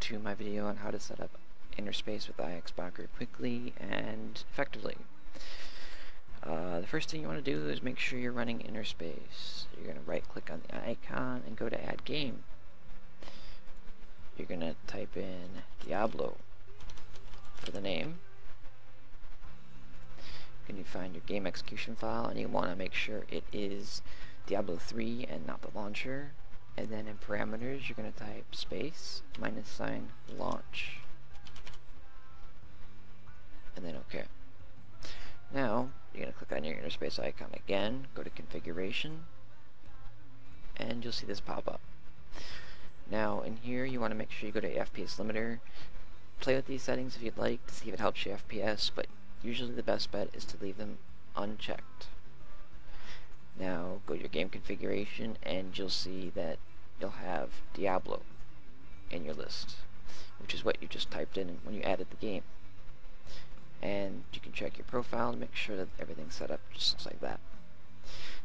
to my video on how to set up Interspace with ISBoxer quickly and effectively. The first thing you want to do is make sure you're running Interspace. You're going to right click on the icon and go to Add Game. You're going to type in Diablo for the name. Then you find your game execution file, and you want to make sure it is Diablo 3 and not the launcher. And then in parameters, you're going to type space -launch. And then OK. Now, you're going to click on your Interspace icon again, go to Configuration, and you'll see this pop up. Now, in here, you want to make sure you go to FPS limiter. Play with these settings if you'd like to see if it helps your FPS, but usually the best bet is to leave them unchecked. Now, go to your game configuration, and you'll see that you'll have Diablo in your list, which is what you just typed in when you added the game. And you can check your profile to make sure that everything's set up just like that.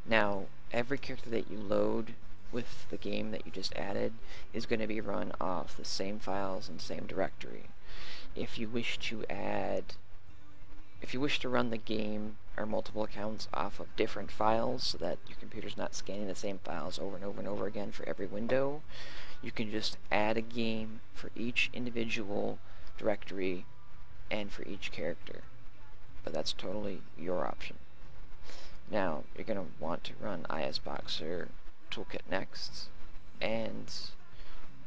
Now, every character that you load with the game that you just added is going to be run off the same files and same directory. If you wish to run the game or multiple accounts off of different files so that your computer's not scanning the same files over and over and over again for every window, you can just add a game for each individual directory and for each character. But that's totally your option. Now, you're going to want to run ISBoxer Toolkit next, and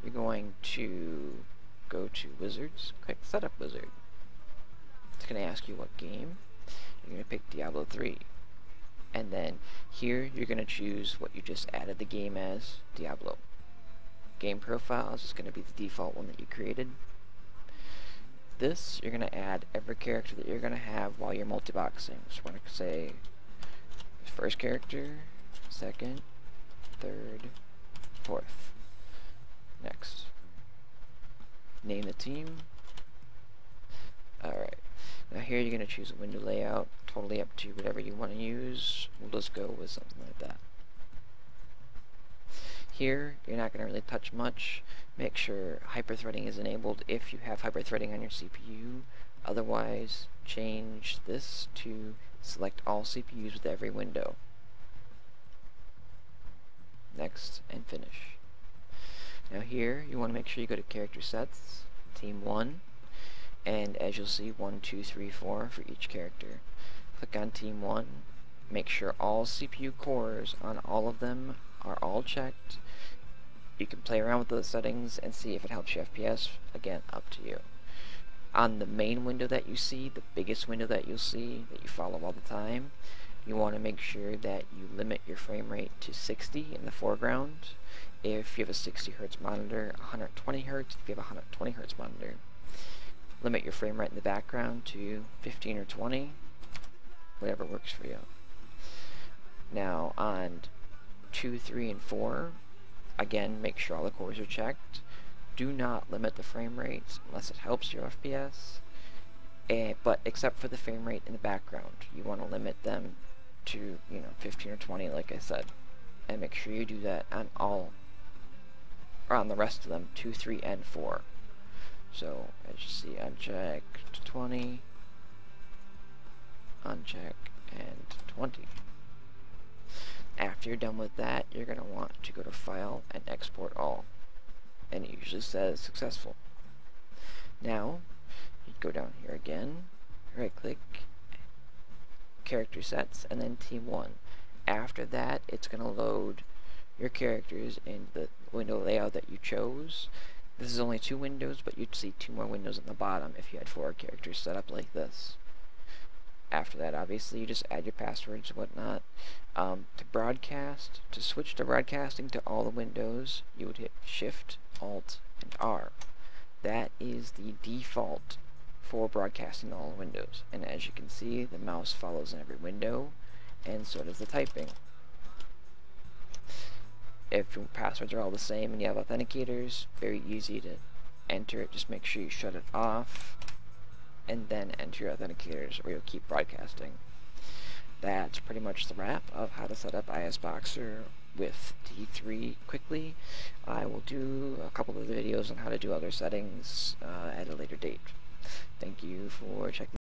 you're going to go to Wizards, click Setup Wizard. It's going to ask you what game. You're going to pick Diablo 3. And then here you're going to choose what you just added the game as, Diablo. Game profile is just going to be the default one that you created. This, you're going to add every character that you're going to have while you're multi-boxing. So we're going to say first character, second, third, fourth. Next. Name the team. Alright. Now here you're going to choose a window layout, totally up to whatever you want to use. We'll just go with something like that. Here, you're not going to really touch much. Make sure hyperthreading is enabled if you have hyperthreading on your CPU. Otherwise, change this to select all CPUs with every window. Next, and finish. Now here, you want to make sure you go to Character Sets, Team 1, and as you'll see, 1, 2, 3, 4 for each character. Click on Team 1, make sure all CPU cores on all of them are all checked. You can play around with those settings and see if it helps your FPS. Again, up to you. On the main window that you see, the biggest window that you'll see, that you follow all the time, you want to make sure that you limit your frame rate to 60 in the foreground. If you have a 60 Hz monitor, 120 Hz if you have a 120 Hz monitor. Limit your frame rate in the background to 15 or 20, whatever works for you. Now on 2, 3, and 4, again, make sure all the cores are checked. Do not limit the frame rates unless it helps your FPS. But except for the frame rate in the background, you want to limit them to 15 or 20, like I said, and make sure you do that on all, or on the rest of them, 2, 3, and 4. So as you see, uncheck 20, uncheck, and 20. After you're done with that, you're going to want to go to File and Export All, and it usually says Successful. Now, you go down here again, right click, Character Sets, and then Team 1. After that, it's going to load your characters in the window layout that you chose. This is only 2 windows, but you'd see 2 more windows at the bottom if you had 4 characters set up like this. After that, obviously, you just add your passwords and whatnot. To broadcast, to switch to broadcasting to all the windows, you would hit Shift, Alt, and R. That is the default for broadcasting to all the windows. And as you can see, the mouse follows in every window, and so does the typing. If your passwords are all the same and you have authenticators, very easy to enter it. Just make sure you shut it off, and then enter your authenticators, or you'll keep broadcasting. That's pretty much the wrap of how to set up ISBoxer with D3 quickly. I will do a couple of the videos on how to do other settings at a later date. Thank you for checking.